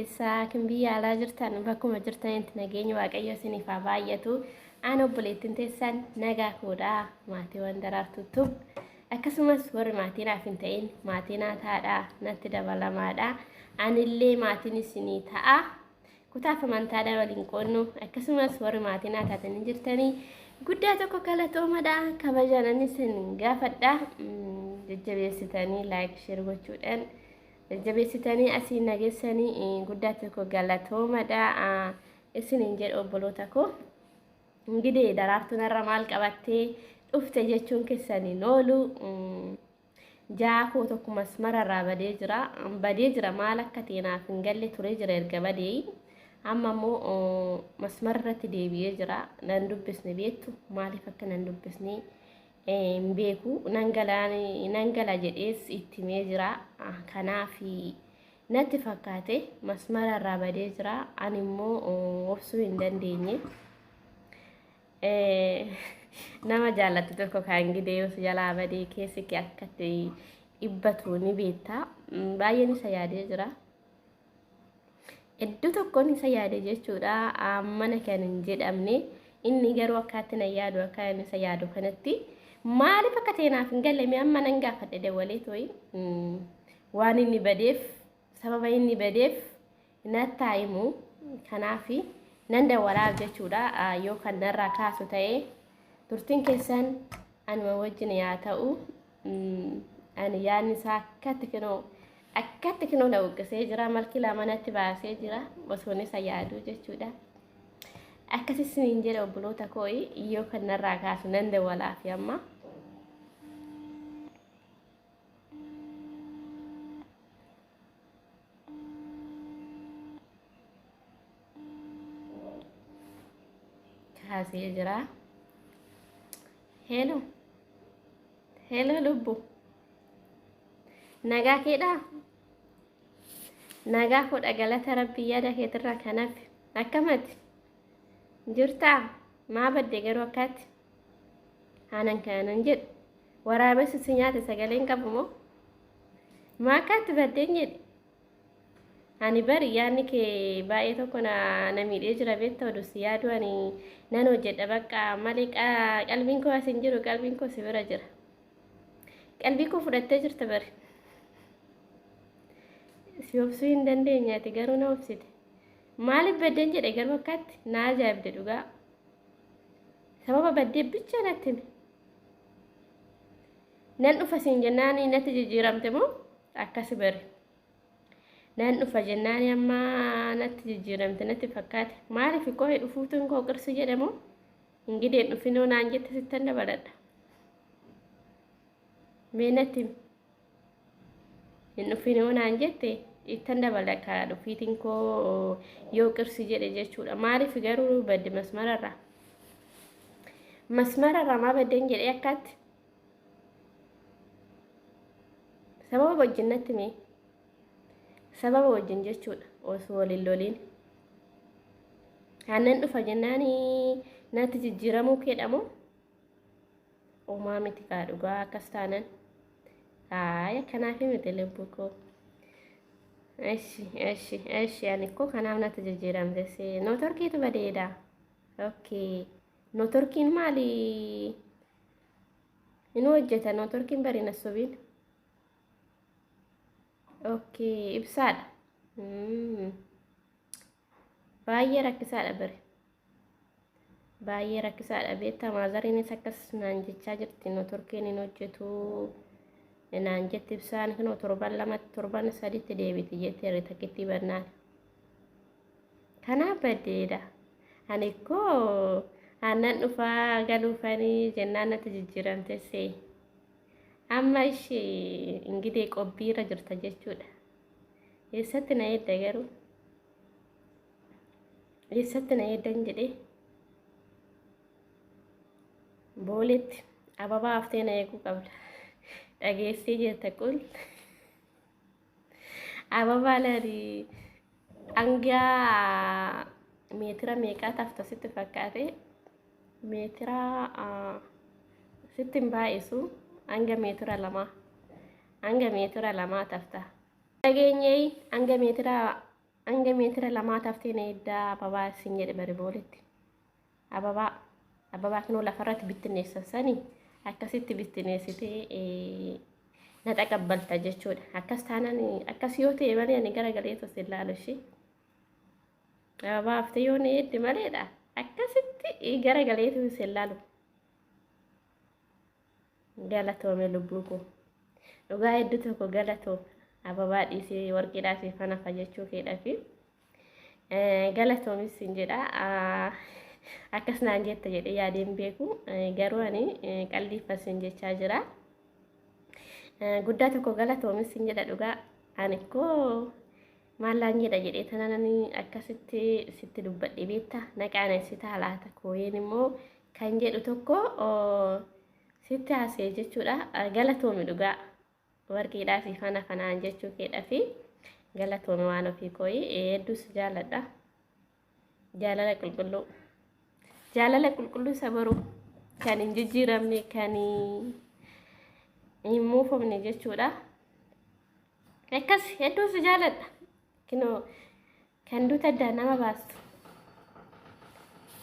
keessaa kan biyya alaa jirtan bakkuma jirtanitti nageenya waaqayyo isiniif haa baay'atu. Aan obboleettiin teessan nagaa koodhaa maatiiwwan daraartuutu akkasumas warri maatii naaf hin ta'in maatii naa taadhaa natti dabalamaadha. Anillee maatiin isinii ta'a. Kutaaf amantaadhaan waliin qoonnu akkasumas warri maatii naa taatanii jirtanii guddaa tokko galatoomaadha. Kabajaan isin gaafadha. Jajjabeessitanii like share gochuudhaan jajjabeessitanii asiin nageessanii guddaa tokko galatoomaadha. Isiniin jedhu obboloota koo. Ngidee daraartuun irra maal qabattee dhufte jechuun keessaniin oolu jaakoo tokko masmararraa badee jira maal akka teenaaf hin galle ture jira erga badee amma immoo masmararratti deebi'ee jira. Nan dubbisne beektu maaliif akka nan dubbisne hin beeku nan gala jedhees itti himee jira. Kanaaf natti fakkaate masmararraa badee jira. Ani immoo obsuu hin dandeenye. Nama jaallattu tokko kan gidee yoo jalaa badee keessi akka dhibbatu ni beekta. Baay'een isa yaadee jira. Iddoo tokkoon isa yaade jechuudha. Mana kan hin jedhamne inni garuu akkaatti na yaadu akka inni isa yaadu kanatti maaliif akka teenaaf hin galle amma nan gaafadhe dawalee tooyi waan inni badeef sababa inni badeef natti himu. Kanaaf nan dawwalaaf jechuudha. Yoo kan narraa kaasu ta'ee turtiin keessan anuma wajjin yaa ta'u ani yaadni isaa akkatti kinoo na uqqisee jira. Malki lamanatti baasee jira osoo isa yaadu jechuudha. Akkasii isiniin jedha obboloota koo yoo kan narraa kaasu nan dawwalaaf amma. Kaasee jira. Hello lubbu nagaa keedha. Nagaa kodha galata rabbii yaada keetirraa kanaaf akkamatti jirtaa maa badde garuu akkaatti aanan kanan jedhu waraabessi si nyaate sagaleen qabu moo maa akkaatti baddeen jedhe. Ani bari yaadni kee baay'ee tokko na miidhee jira beektaa oduu si yaadu ani nan hojjedha bakka malee qalbiin koo asin jiru qalbiin koo si bira jira. Qalbii koo fudhattee jirta bari. Si obsuu hin dandeenyaati garuu na obsite. Maaliif baddeen jedhe garuu akkaatti na ajaa'ibde dhugaa. Sababa baddee bicha natti hime. Nan dhufa siin jennaan natti jijjiiramte moo akkasi bari. Nan dhufa jennaan amma natti jijjiiramte natti fakkaate. Maaliif koo dhufuutuun koo qirsi jedhamu ingideen dhufinoo naan jette sittan dabaladha. Mee natti hin dhufinoo naan jette ittan dabalaka dhufiitiin koo yoo qirsi jedhe jechuudha. Maaliif garuu badde masmararraa maa baddeen jedhee akkaatti sababa wajjin natti mee sababa wajjin jechuudha osoo waliin loliin. Aannan dhufa jennaan natti jijjiiramuu keedhamu uumaa miti kaa dhugaa akkas taanan kanaaf miti lubbuu koo. Eshi ani koo kanaaf natti jijjiiramte nootorkiitu badeedha. Okay nootorkiin maali inni hojjeta nootorkiin bari na sobiin. Okay ibsaadha. Baay'ee rakkisaadha bari. Baay'ee rakkisaadha beektaa maazariinis akkas naan jechaa jirti nootorkiin hin hojjetu naan jetti ibsaan kunoo torban sadiitti deebiti jettee takkitti bannaan. Kanaaf baddeedha. Ani koo aannan dhufaa galuufanii jennaan natti jijjiiramtessee. Amma ishee ingidee qobbiirra jirta jechuudha. Eessatti na eedda garuu? Eessatti na eeddan jedhee? Booletti ababaa haftee na eeguu qabda. Dhageessee jirta kun. Ababaa laali hangaa meetira meeqaa tafta sitti fakkaate? Meetira sitti hin baay'isu. Hanga meetira lamaa tafta. Dhageenyee hanga meetira hanga meetira lamaa taftee na eddaa ababaa isin jedhe bari booletti ababaa kanoo lafarratti bittinneessan sanii akkasitti bittinneessitee na taqabbalta jechuudha. Akkas taanaan akkas yoo ta'e malee ani gara galee tos ilaalu ishee ababaa haftee yoo na edde maleedha akkasitti gara galee tos ilaalu. Galatoome lubbuu koo dhugaa hedduu tokko galatoome ababaa dhiisee warqiidhaasii fanafa jechuu keedhafi galatoomis hin jedha. Akkas naan jetta jedhee yaadeen beeku garuu ani qalliiffasin jechaa jira. Guddaa tokko galatoomis hin jedha dhugaa ani koo maallaan jedha jedhee tananani akkasitti sitti dubbadhe beekta naqaaneessita laata kooyeen immoo kan jedhu tokko sitti haasee jechuudha. Galatoomi dhugaa warqiidhaasii fanaan jechuu keedhafi galatoomi waan ofii kooyi hedduus jaaladha. Jaalala qulqulluu isa baruu kan hin jijjiiramne kan hin muufamne jechuudha. Akkas hedduus jaaladha. Kinoo kan duuta addaa nama baastu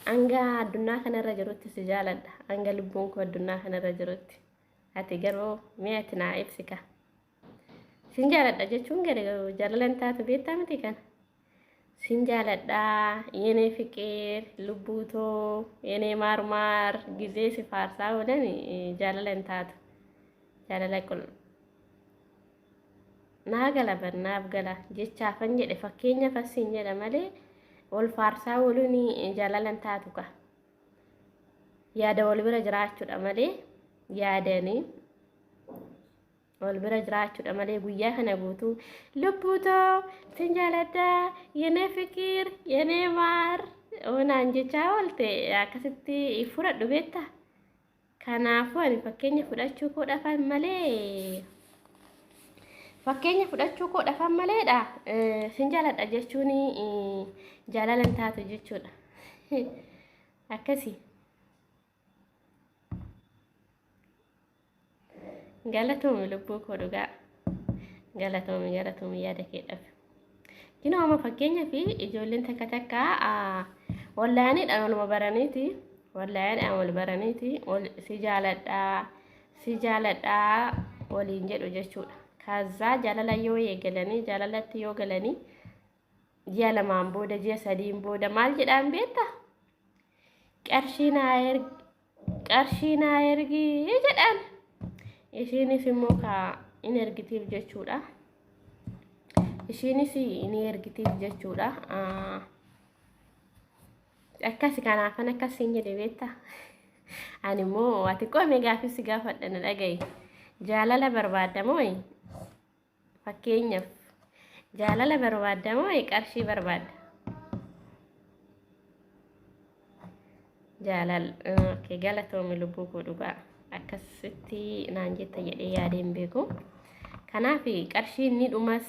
hanga addunyaa kanarra jirutti si jaaladha. Hanga lubbuun koo addunyaa kanarra jirutti ati garuu mee ati naa ibsika. Sin jaaladha jechuun gadi jaalalan taatu beektaa miti kana. Sin jaaladha yenee fiqeer lubbuutoo yenee maarmaar gizee si faarsaa oolan jaalalan taatu. Jaalala naa gala barnaaf gala jechaafan jedhe fakkeenya fassiin jedha malee wal faarsaa ooluun jaalalan taatu ka. Yaada wal bira jiraachuudha malee yaadanii wal bira jiraachuudha malee guyyaa kana guutuu lubbuutoo sin jaaladha yenee fikiir yenee maar oonaan jechaa oolte akkasitti fudhadhu beekta. Kanaafuu ani fakkeenya fudhachuu koo dhafan maleedha. Sin jaaladha jechuun jaalalan taatu jechuudha. Akkasii galatoomi lubbuu koo dhugaa galatoomi yaada keedhaaf. Kinooma fakkeenyaa fi ijoolleen takka wallaaniidhaan waluma baraniiti wallaaniidhaan wal baraniiti si jaaladhaa waliin jedhu jechuudha. Kaazaa jaalala yoo eegalanii jaalalatti yoo galanii ji'a lamaan booda ji'a sadiin booda maal jedhaan beektaa? Qarshii naa ergii jedhaan. Ishiinis immoo in ergitiif jechuudha. Akkasi kanaafan akkasiin jedhe beektaa? Ani immoo ati qoome gaafis gaafadha na dhagaye. Jaalala barbaadamoo fakkeenyaaf jaalala barbaadamoo qarshii barbaada? Okay, galatoomi lubbuu koo dhugaa akkasitti naan jetta jedhee yaadeen beeku. Kanaaf qarshiin ni dhumas.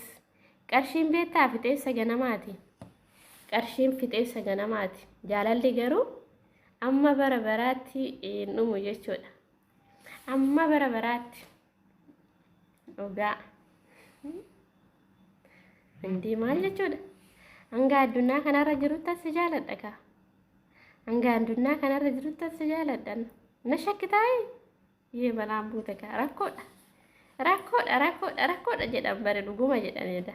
Qarshiin beektaa fixeessa ganamaati. Jaalalli garuu amma bara baraatti dhumu jechuudha. Amma bara baraatti dhugaa. Indii maal jechuudha? Hanga addunyaa kanarra jirutti as jaaladha ka. Hanga addunyaa kanarra jirutti as jaaladha. Na shakkitaayee? Yee balaan buute ka rakkoodha jedhan bare dhuguma jedhanidha.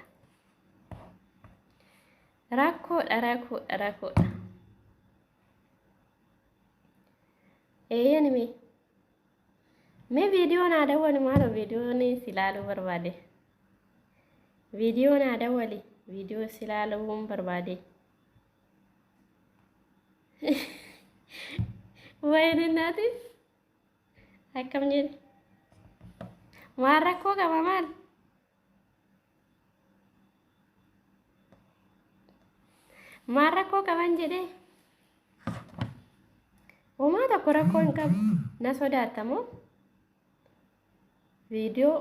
Rakkoodha. Eeyyani mee viidiyoon aadaa wali maaloo viidiyoon silaaluu barbaade. Viidiyoon aadaa wali viidiyoo silaaluun barbaade. Wayne naati akkam jedhe maal rakkoo qaba maal? Maal rakkoo qaban jedhee homaa tokko rakkoo hin qabu. Na sodaatamoo viidiyoo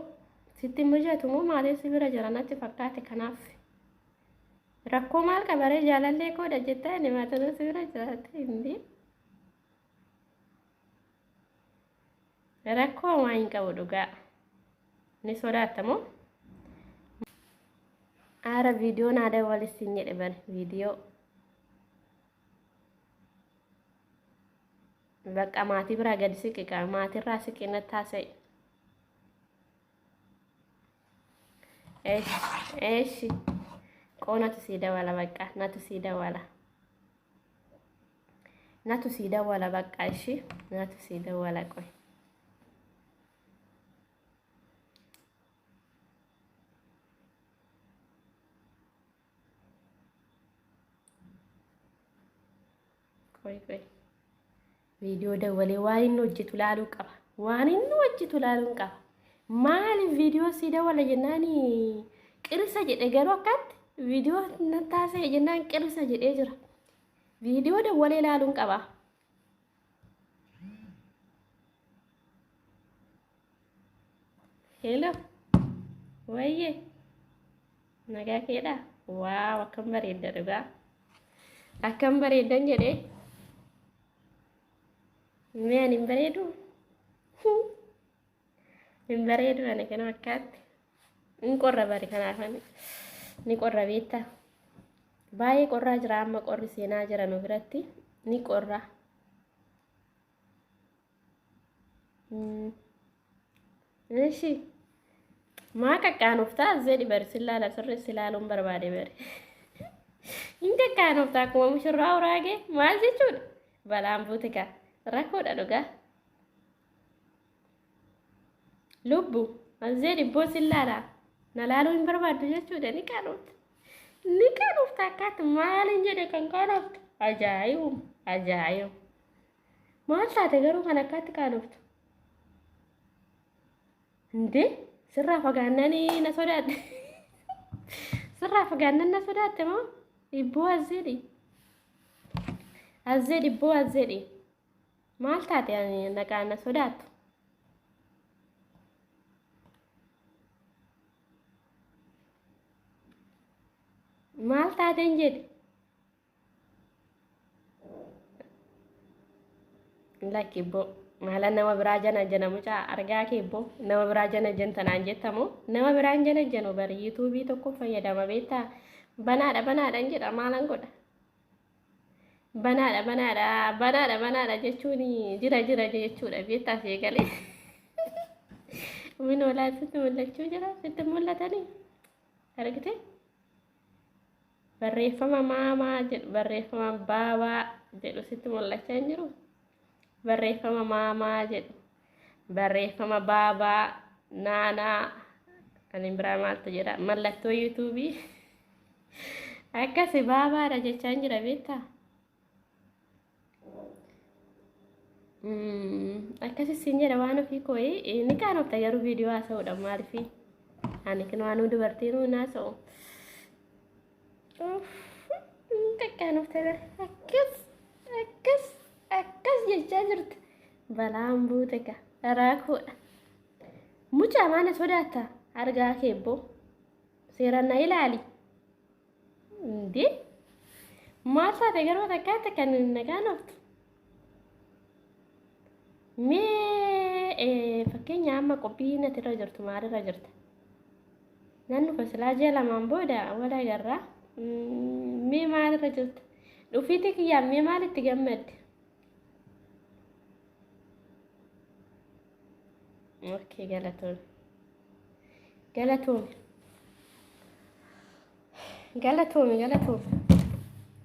sitti mijatu moo maatii si bira jira natti fakkaate. Kanaaf rakkoo maal qabaree jaalallee koodha jettaa inni maatii si bira jiraate hindi rakkoo maa hin qabu dhugaa. Ni sodaatamoo Ara video nada walis sinye ban video. Bakka maatii biraa gadi siqiqa maatii irraa siqina taasise. Eeshi qoonatu sii dawala bakka natu sii dawala. Natu sii dawala bakka ishi natu sii dawala qoy. Qoy. Video dawale waan inni hojjetu laaluu qaba. Waan inni hojjetu laaluu qaba. Maaliif video sii dawala jennaani qirsa jedhe garuu akkatti video nataasee jennaan qirsa jedhee jira. Video dawale laaluu qaba. Hello. Wayye. Nagaa keedha. Waaw akkam bareedda dhugaa. Akkam bareeddan jedhee. Mian imbaredu. Imbaredu ane kana akkatti. Inqorra bari kanaafani. Ni qorra beektaa. Baay'ee qorraa jira amma qorri seenaa jira nu biratti. Ni qorra. Eeshi. Maa qaqqaanuftaa zedi bari silaala sirri silaaluun barbaade bari. Inta qaqqaanuftaa akkuma mushurraa uraage maal jechuudha? Balaan buute kaa. Rakkoodha dhugaa. Lubbu azzeedi boosi laala na laaluu hin barbaaddu jechuudha ni qaanofta. Ni qaanofta akkaatti maaliin jedhe kan qaanofta. Ajaa'ibu. Maal taate garuu kan akkaatti qaanoftu. Indee sirraa fagaannanii na sodaatte. Sirraa fagaannan na sodaatte moo? Ibboo azzeedi. Azzeedi ibboo azzeedi. Maal taate naqaan na sodaattu. Maal taateen jedhe. Lakki ibboo maala nama biraa jana mucaa argaa kee ibboo nama biraa jana tanaan jettamoo nama biraan jana bari yuutuubii tokko fayyadama beektaa banaadha jedha maalan godha. Banaadha jechuun jira jechuudha beektaa see galee. Minoolaan sitti mul'achuu jira sitti mul'atanii argite. Barreeffama maamaa jedhu barreeffama baabaa jedhu sitti mul'achaa hin jiru. Barreeffama maamaa jedhu barreeffama baabaa naanaa ani biraa maaltu jira mallattoo yuutuubii akkasi baabaadha jechaa hin jira beektaa. Akkasi siin jedha waan ofii kooyi ni qaanofta garuu viidiyoo haasa'uudha maaliifi ani kan waan dubartiin haasa'u. Qaanofta akkas jechaa jirti. Balaan buute ka raakoodha. Mucaa maana sodaata argaa kee ibboo seeraan na ilaali. Indee maal taate garuu takkaatti kan na qaanoftu. Mee fakkeenya amma qophii natti irra jirtu maalirra jirta? Naannu fasilaa ji'a lamaan booda wal agarraa. Mee maalirra jirta? Dhufiitii kiyyaa mee maalitti gammadde? Okay,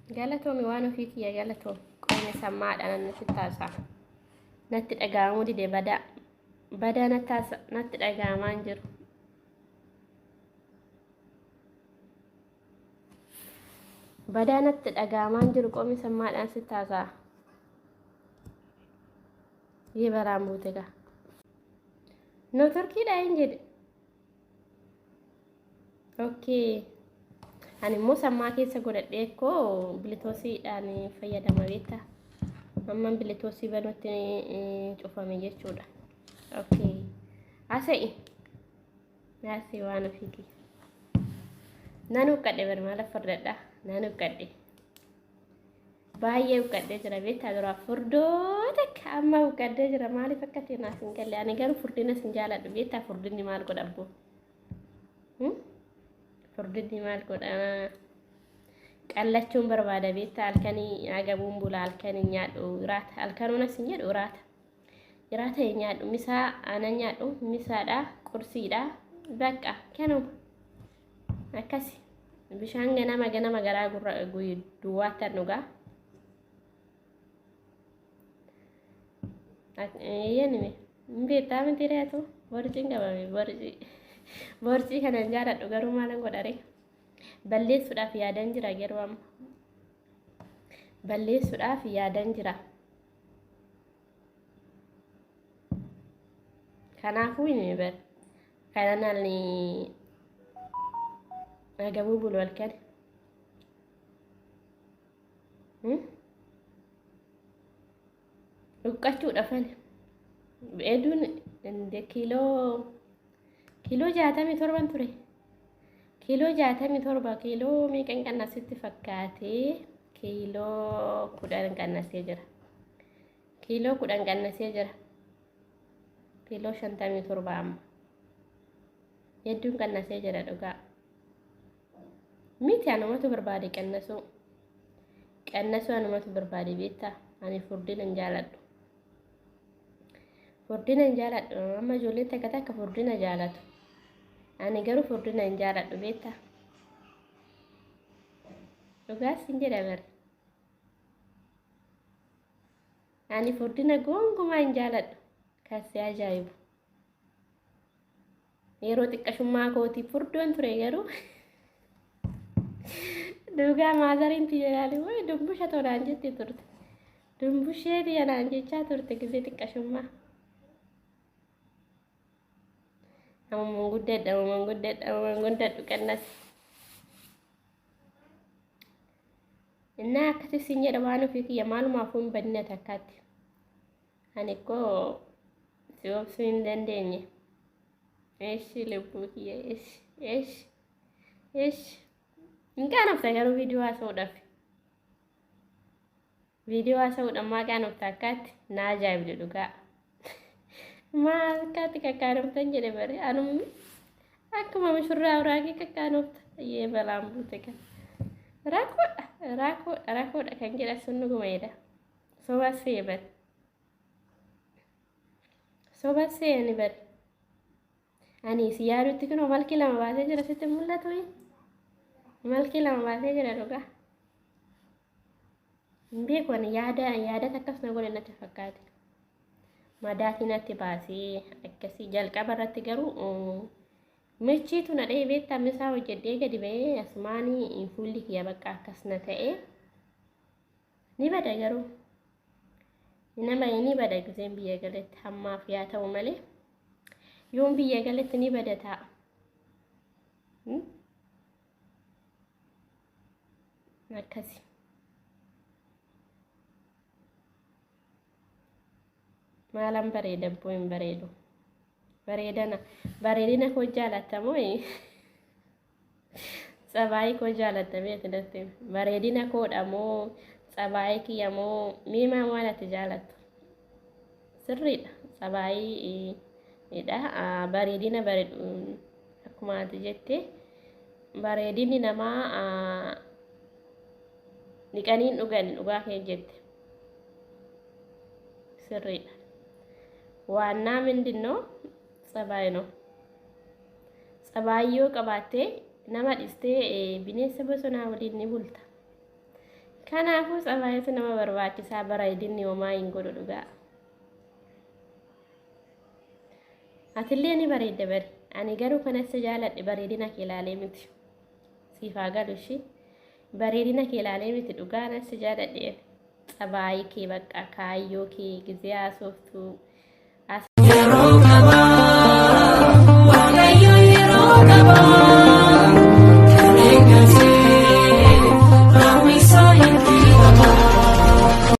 galatoomi waan ofii kiyya galatoomi qoonni sammaadha nanni sittaasaa. Natti dhaga'amuu dide badaa natti dhaga'amaa hin jiru. Badaa natti dhaga'amaa hin jiru qoonni sammaadhaan sittaasaa. Yee baraan buute gaa. No turkiidha hin jedhe. Okay. Ani immoo sammaa keessa godhadhee koo bilitoosiidhaan fayyadama beektaa. Amma bilitoosii banutti cufame jechuudha. Okay. Asai waan ofiiti. Nan uqqadhe bar maala furdadha. Nan uqqadhe. Baay'ee uqqadhee jira beektaa dura furdoota amma uqqadhee jira maaliif akka teenaas hin galle ani garuu furdina sin jaaladhu beektaa furdinni maal godhabbu. furdinni maal godha qallachuun barbaada beekta halkanii agabuun bula halkanii nyaadhu iraata halkanuunas hin jedhu iraata hin nyaadhu misaa ana nyaadhu misaadha qursiidha bakka kanuma akkasi bishaan ganama garaa gurra duwwaatti dhugaa yenime beektaa miti reetu borciin qabame borcii kanan jaaladhu garuu maalan godhare balleessuudhaaf yaadan jira yeroo amma balleessuudhaaf yaadan jira kanaafuu inni bar kanalni agabuu bulu halkan dhuqqachuudhaafan beeduun inde kiiloo 67 ture kiiloo 67 kiiloo meeqan qannasitti fakkaatee kiiloo 10 qannasee jira kiiloo 10 qannasee jira kiiloo 57 amma hedduun qannasee jira dhugaa miti anumatu barbaade qannasuu anumatu barbaade beektaa ani furdina hin jaaladhu amma ijoolleen takka furdina jaalatu ani garuu furdina hin jaaladhu beektaa dhugaas hin jedha bare ani furdina gonkumaa hin jaaladhu kasi ajaa'ibu yeroo xiqqashummaa kootii furdoon ture garuu dhugaa maazariin tiyyaali way dumbusha tolaan jetti turte dumbushee tiyanaan jechaa turte gisee xiqqashummaa amman guddadhu qannas innaa akkasi sin jedha waan ofii kiyya maalumaafuu hin badne takkaatti ani koo si obsuu hin dandeenye eeshi lubbuu kiyya eeshi hin qaanofta garuu viidiyoo haasa'uudhaan maa qaanofta akkaatti naa ajaa'ibdu dhugaa maal akkaatti kakkaanoftan jedhe bare anummi akkuma mushurraa uraagii kakkaanofta yee balaan buute kan rakkoodha kan jedha sun dhugumeedha sobassee ani bare ani si yaadutti kunoo malkii lama baasee jira sitti mul'atu malkii lama baasee jira dhugaa hin beeku ani yaada akkasuma godhe natti fakkaate madaatiin natti baasee akkasii jalqaba irratti garuu michiitu na dhahee beektaa misaa hojjedhee gadi ba'ee asumaanii fuulli kiyya bakka akkasna ta'ee ni bada garuu ni bada giseen biyya galetti hammaaf yaa ta'u malee yoon biyya galetti ni bada ta'a akkasi maalan bareeda boo hin bareedu bareedina koo jaalattamoo tsabaayii koo jaalattamee filatti bareedina koodha moo tsabaayii kiyya moo miimaa waan ati jaalattu sirriidha tsabaayii bareedina bareedu akkuma ati jette bareedinni namaa niqaniin dhugaa kee jette sirriidha waannaa mindinoo tsabaay no tsabaayii yoo qabaattee nama dhistee bineensa bosonaa waliin ni bulta kanaafuu tsabaayitu nama barbaachisaa bareedinni homaa hin godhu dhugaa atillee ni bareedda bari ani garuu kanatti jaaladhe bareedina kee ilaalee miti siifaa galu ishii bareedina kee ilaalee miti dhugaa natti jaaladhe tsabaayii kee bakka kaayyoo kee gizee haasoftuu